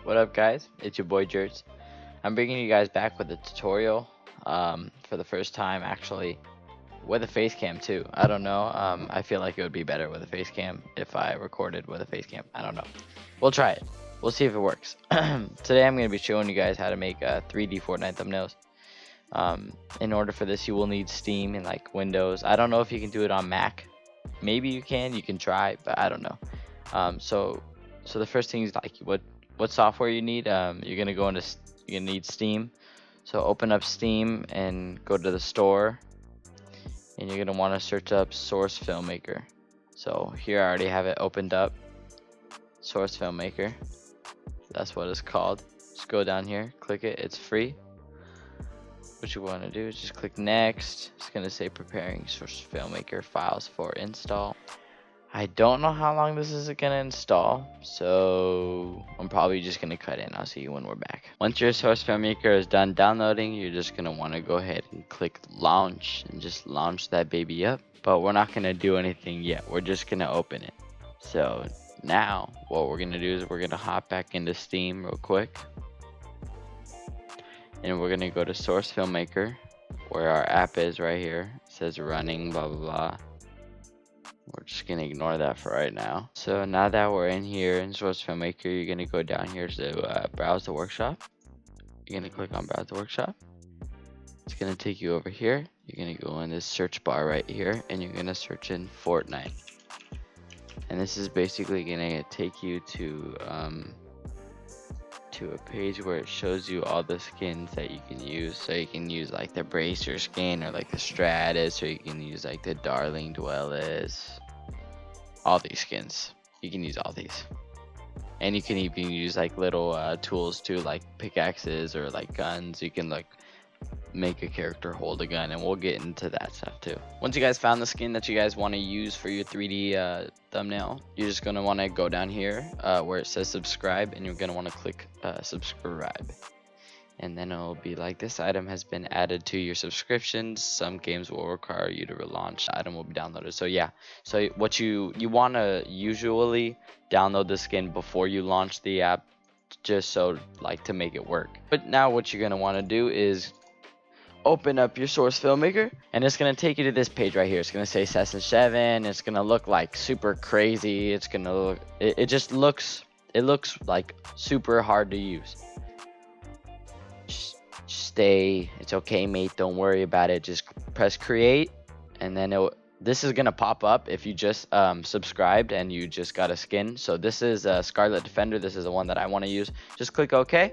What up, guys? It's your boy Jerts. I'm bringing you guys back with a tutorial for the first time, actually, with a face cam too. I don't know. I feel like it would be better with a face cam if I recorded with a face cam. I don't know. We'll try it. We'll see if it works. Today I'm going to be showing you guys how to make 3D Fortnite thumbnails. In order for this, you will need Steam and like Windows. I don't know if you can do it on Mac. Maybe you can. You can try, but I don't know. So the first thing is like what software you need. You're gonna need Steam. So open up Steam and go to the store, and you're gonna want to search up Source Filmmaker. So here I already have it opened up. Source Filmmaker. That's what it's called. Just go down here, click it. It's free. What you want to do is just click next. It's gonna say preparing Source Filmmaker files for install. I don't know how long this is gonna install, so I'm probably just gonna cut in. I'll see you when we're back. Once your Source Filmmaker is done downloading, you're just gonna want to go ahead and click launch and just launch that baby up. But we're not gonna do anything yet. We're just gonna open it. So now what we're gonna do is we're gonna hop back into Steam real quick, and we're gonna go to Source Filmmaker, where our app is right here. It says running, blah blah blah. We're just gonna ignore that for right now. So now that we're in here in Source Filmmaker, you're gonna go down here to browse the workshop. You're gonna click on browse the workshop. It's gonna take you over here. You're gonna go in this search bar right here, and you're gonna search in Fortnite. And this is basically gonna take you to a page where it shows you all the skins that you can use. So you can use like the Bracer skin, or like the Stratus, or you can use like the Darling Dwellers. All these skins, you can use all these. And you can even use like little tools too, like pickaxes or like guns. You can like make a character hold a gun, and we'll get into that stuff too. Once you guys found the skin that you guys want to use for your 3D thumbnail, you're just gonna want to go down here where it says subscribe, and you're gonna want to click subscribe, and then it'll be like, this item has been added to your subscriptions. Some games will require you to relaunch. The item will be downloaded. So yeah, so what you want to usually download the skin before you launch the app, just so like to make it work. But now what you're gonna want to do is open up your Source Filmmaker, and it's gonna take you to this page right here. It's gonna say Session 7. It's gonna look like super crazy. It's gonna look, it looks like super hard to use. Just stay, it's okay, mate, don't worry about it. Just press create, and then this is gonna pop up if you just subscribed and you just got a skin. So this is Scarlet Defender. This is the one that I want to use. Just click OK.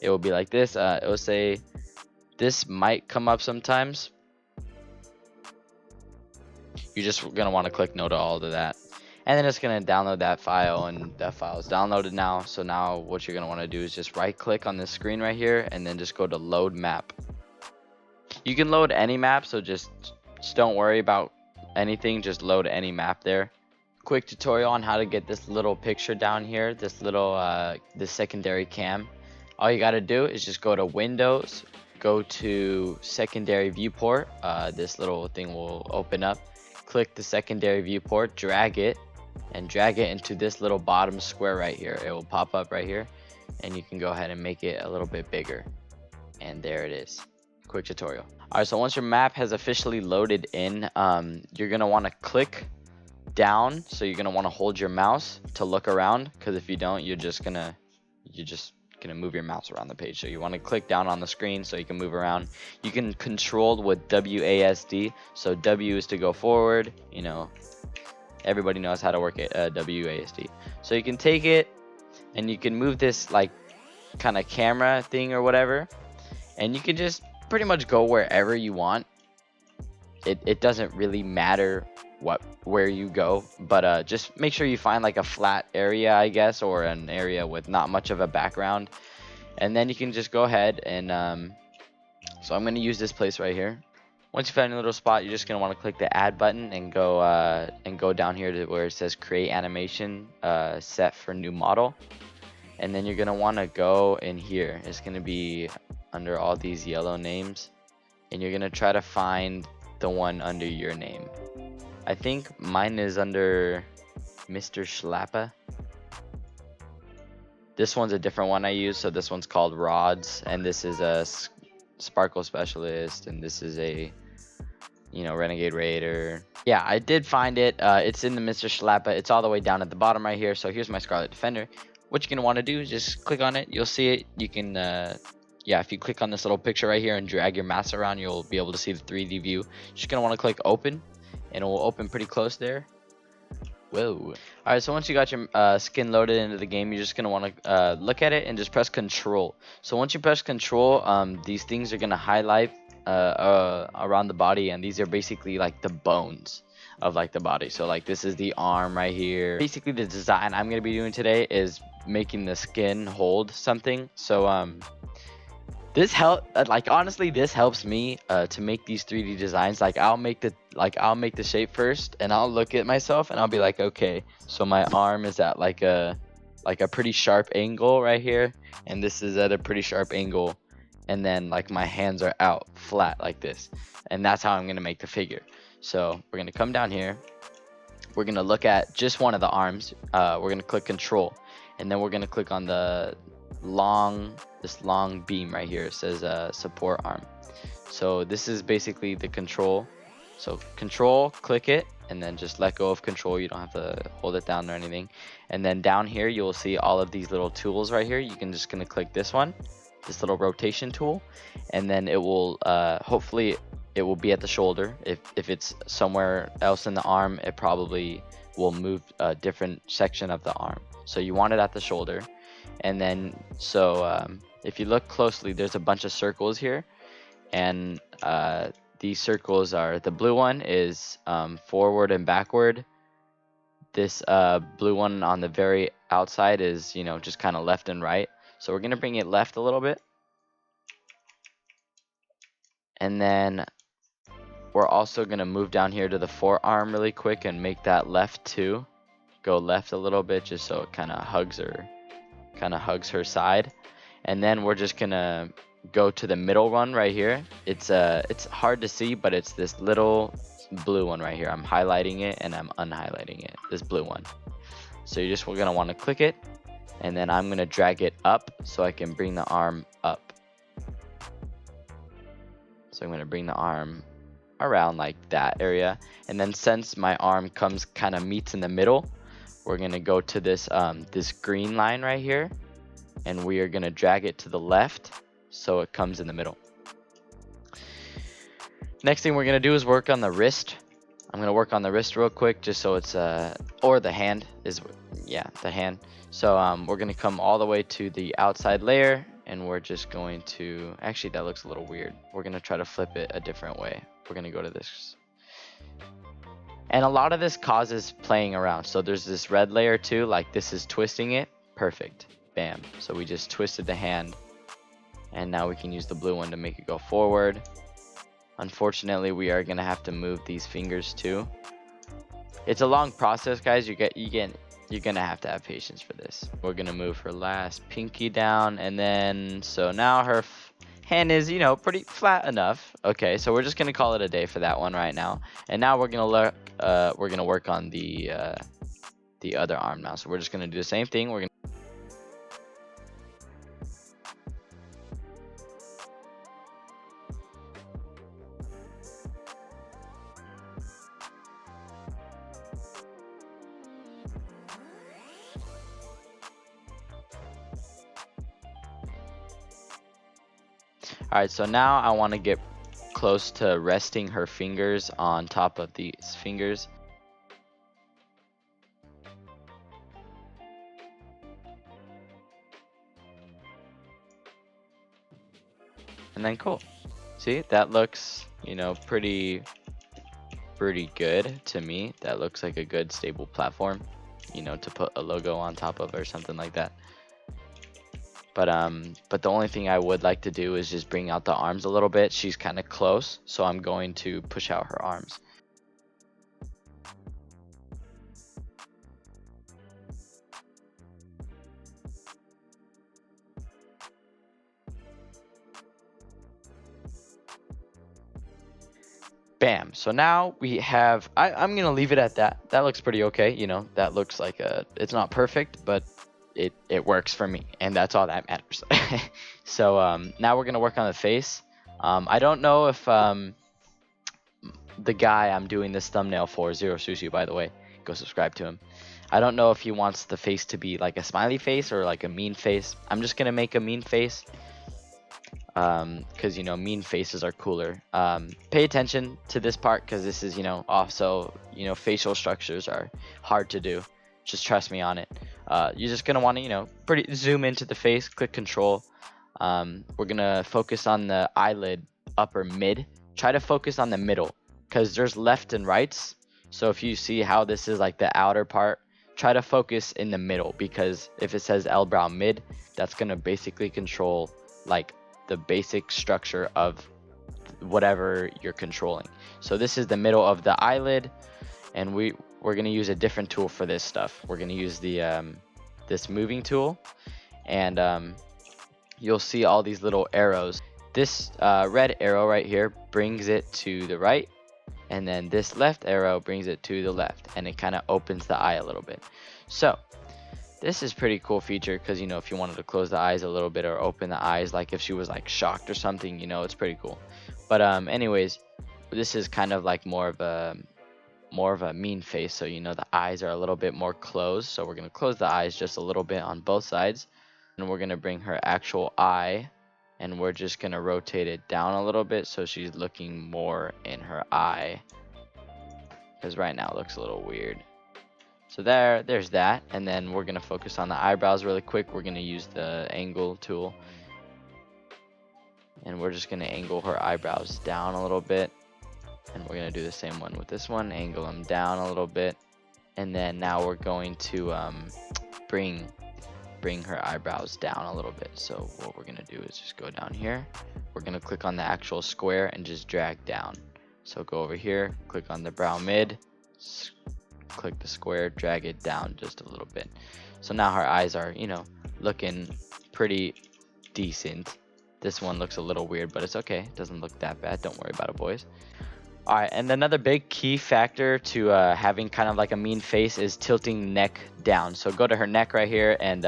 It will be like this. It will say, this might come up sometimes. You're just gonna want to click no to all of that, and then it's gonna download that file, and that file is downloaded now. So now what you're gonna want to do is just right click on this screen right here, and then just go to load map. You can load any map, so just don't worry about anything, just load any map there. Quick tutorial on how to get this little picture down here, this little this secondary cam. All you got to do is just go to Windows, go to secondary viewport. This little thing will open up. Click the secondary viewport, drag it into this little bottom square right here. It will pop up right here, and you can go ahead and make it a little bit bigger, and there it is. Quick tutorial. Alright, so once your map has officially loaded in, you're gonna want to click down. So you're gonna want to hold your mouse to look around, because if you don't, you're just gonna move your mouse around the page. So you want to click down on the screen so you can move around. You can control with WASD. So W is to go forward. You know, everybody knows how to work it. WASD. So you can take it and you can move this like kind of camera thing or whatever, and you can just pretty much go wherever you want. It doesn't really matter where you go, but just make sure you find like a flat area, I guess, or an area with not much of a background, and then you can just go ahead and so I'm going to use this place right here. Once you find a little spot, you're just going to want to click the add button and go down here to where it says create animation set for new model, and then you're going to want to go in here. It's going to be under all these yellow names, and you're going to try to find the one under your name. I think mine is under Mr. Schlappa. This one's a different one I use. So this one's called rods, and this is a sparkle specialist, and this is a, you know, renegade raider. Yeah, I did find it. It's in the Mr. Schlappa. It's all the way down at the bottom right here. So here's my Scarlet Defender. What you're gonna want to do is just click on it. You'll see it. You can yeah, if you click on this little picture right here and drag your mouse around, you'll be able to see the 3D view. You're just gonna want to click open, and it will open pretty close there. Whoa. Alright, so once you got your skin loaded into the game, you're just going to want to look at it and just press control. So once you press control, these things are going to highlight around the body, and these are basically like the bones of like the body. So like this is the arm right here. Basically the design I'm going to be doing today is making the skin hold something. So this honestly, this helps me to make these 3D designs. Like I'll make the shape first, and I'll look at myself and I'll be like, okay, so my arm is at like a pretty sharp angle right here, and this is at a pretty sharp angle, and then like my hands are out flat like this, and that's how I'm gonna make the figure. So we're gonna come down here, we're gonna look at just one of the arms, we're gonna click control, and then we're gonna click on the this long beam right here. It says support arm. So this is basically the control. So control, click it, and then just let go of control. You don't have to hold it down or anything. And then down here you'll see all of these little tools right here. You can just gonna click this one, this little rotation tool, and then it will hopefully it will be at the shoulder. If it's somewhere else in the arm, it probably will move a different section of the arm. So you want it at the shoulder. And then so if you look closely, there's a bunch of circles here, and these circles are, the blue one is forward and backward. This blue one on the very outside is, you know, just kind of left and right. So we're gonna bring it left a little bit, and then we're also gonna move down here to the forearm really quick and make that left too. Go left a little bit just so it kind of hugs her side. And then we're just gonna go to the middle one right here. It's hard to see, but it's this little blue one right here. I'm highlighting it and I'm unhighlighting it, this blue one. So we're gonna want to click it, and then I'm gonna drag it up so I can bring the arm up. So I'm gonna bring the arm around like that area, and then since my arm kind of meets in the middle, we're gonna go to this this green line right here, and we are gonna drag it to the left so it comes in the middle. Next thing we're gonna do is work on the wrist. I'm gonna work on the wrist real quick just so it's or the hand is, yeah, the hand. So we're gonna come all the way to the outside layer, and we're just going to, actually that looks a little weird. We're gonna try to flip it a different way. We're gonna go to this. And a lot of this causes playing around. So there's this red layer too, like this is twisting it. Perfect. Bam. So we just twisted the hand. And now we can use the blue one to make it go forward. Unfortunately, we are going to have to move these fingers too. It's a long process, guys. You're going to have patience for this. We're going to move her last pinky down. And then, so now her hand is, you know, pretty flat enough. Okay, so we're just gonna call it a day for that one right now. And now we're gonna work on the other arm now. So we're just gonna do the same thing. Alright, so now I want to get close to resting her fingers on top of these fingers. And then cool. See, that looks, you know, pretty good to me. That looks like a good stable platform, you know, to put a logo on top of or something like that. But the only thing I would like to do is just bring out the arms a little bit. She's kind of close, so I'm going to push out her arms. Bam. So now we have, I'm going to leave it at that. That looks pretty okay. You know, that looks like it's not perfect, but it works for me, and that's all that matters. So now we're gonna work on the face. I don't know if the guy I'm doing this thumbnail for, Zero Sushi, by the way, go subscribe to him. I don't know if he wants the face to be like a smiley face or like a mean face. I'm just gonna make a mean face, because you know, mean faces are cooler. Pay attention to this part, because this is, you know, also, you know, facial structures are hard to do. Just trust me on it. You're just gonna want to, you know, pretty zoom into the face, click control. We're gonna focus on the eyelid upper mid. Try to focus on the middle, because there's left and rights. So if you see how this is like the outer part, try to focus in the middle, because if it says L-brow mid, that's gonna basically control like the basic structure of whatever you're controlling. So this is the middle of the eyelid, and we're gonna use a different tool for this stuff. We're gonna use the this moving tool, and you'll see all these little arrows. This red arrow right here brings it to the right, and then this left arrow brings it to the left, and it kind of opens the eye a little bit. So this is pretty cool feature, because you know, if you wanted to close the eyes a little bit or open the eyes, like if she was like shocked or something, you know, it's pretty cool. But anyways, this is kind of like more of a mean face, so you know, the eyes are a little bit more closed. So we're going to close the eyes just a little bit on both sides, and we're going to bring her actual eye, and we're just going to rotate it down a little bit so she's looking more in her eye, because right now it looks a little weird. So there's that, and then we're gonna focus on the eyebrows really quick. We're gonna use the angle tool, and we're just gonna angle her eyebrows down a little bit, and we're gonna do the same one with this one, angle them down a little bit, and then now we're going to bring her eyebrows down a little bit. So what we're gonna do is just go down here. We're gonna click on the actual square and just drag down. So go over here, click on the brow mid, click the square, drag it down just a little bit. So now her eyes are, you know, looking pretty decent. This one looks a little weird, but it's okay. It doesn't look that bad. Don't worry about it, boys. All right, and another big key factor to having kind of like a mean face is tilting neck down. So go to her neck right here, and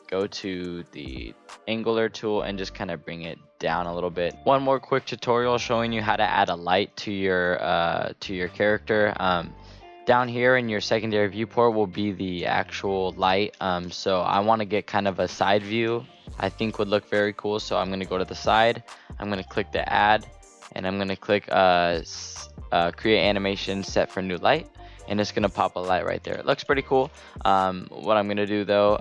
go to the angular tool and just kind of bring it down a little bit. One more quick tutorial showing you how to add a light to your character. Down here in your secondary viewport will be the actual light. So I want to get kind of a side view. I think would look very cool. So I'm going to go to the side. I'm going to click the add, and I'm going to click create animation set for new light, and it's going to pop a light right there. It looks pretty cool. What I'm going to do though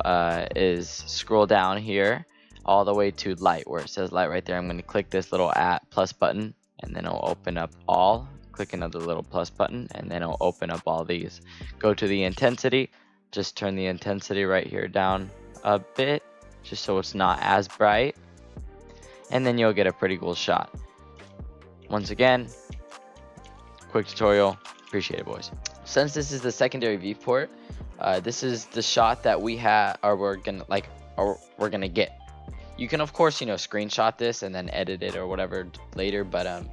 is scroll down here all the way to light, where it says light right there. I'm going to click this little plus button, and then it'll open up all. Click another little plus button, and then it'll open up all these. Go to the intensity, just turn the intensity right here down a bit, just so it's not as bright, and then you'll get a pretty cool shot. Once again, quick tutorial. Appreciate it, boys. Since this is the secondary viewport, this is the shot that we have, or we're gonna get. You can of course, you know, screenshot this and then edit it or whatever later, but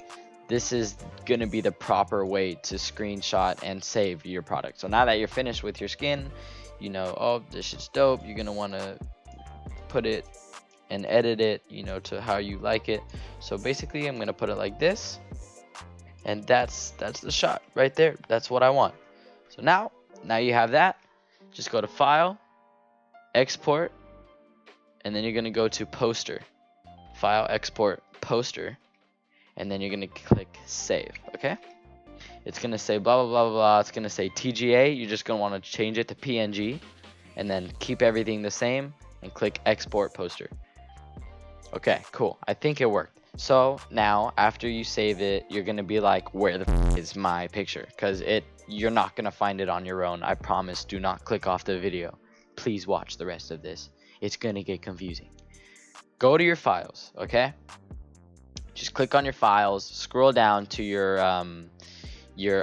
this is going to be the proper way to screenshot and save your product. So now that you're finished with your skin, you know, oh, this shit's dope. You're going to want to put it and edit it, you know, to how you like it. So basically I'm going to put it like this, and that's the shot right there. That's what I want. So now you have that. Just go to File, Export, and then you're going to go to Poster. File, Export, Poster. And then you're going to click save. Okay, it's going to say blah blah blah blah. It's going to say TGA. You're just going to want to change it to PNG, and then keep everything the same and click export poster. Okay, cool. I think it worked. So now after you save it, you're going to be like, where the f is my picture? Because you're not going to find it on your own. I promise. Do not click off the video. Please watch the rest of this. It's going to get confusing. Go to your files. Okay, just click on your files, scroll down to your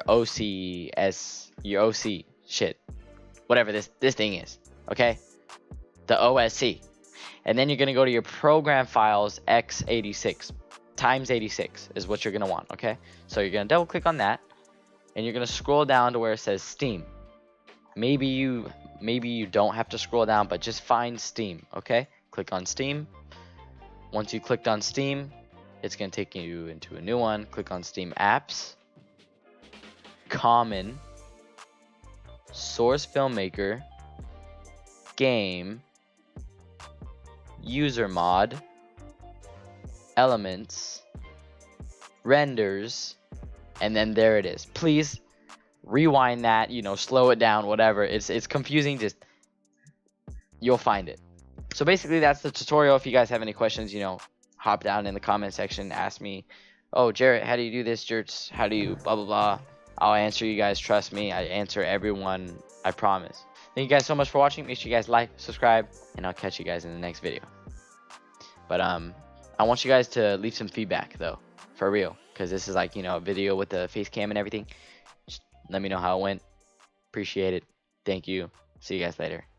OC shit, whatever this thing is, okay, the OSC, and then you're gonna go to your program files x86 times 86 is what you're gonna want. Okay, so you're gonna double click on that, and you're gonna scroll down to where it says Steam. Maybe you maybe you don't have to scroll down, but just find Steam, okay? Click on Steam. Once you clicked on Steam, it's going to take you into a new one. Click on Steam Apps, Common, Source Filmmaker, Game, User Mod, Elements, Renders, and then there it is. Please rewind that, slow it down, whatever. It's confusing, just you'll find it. So basically that's the tutorial. If you guys have any questions, hop down in the comment section, ask me, oh Jarrett, how do you do this, Jerts? How do you blah blah blah? I'll answer you guys, trust me. I answer everyone, I promise. Thank you guys so much for watching. Make sure you guys like, subscribe, and I'll catch you guys in the next video. But I want you guys to leave some feedback though, for real, because this is like, a video with the face cam and everything. Just let me know how it went. Appreciate it. Thank you. See you guys later.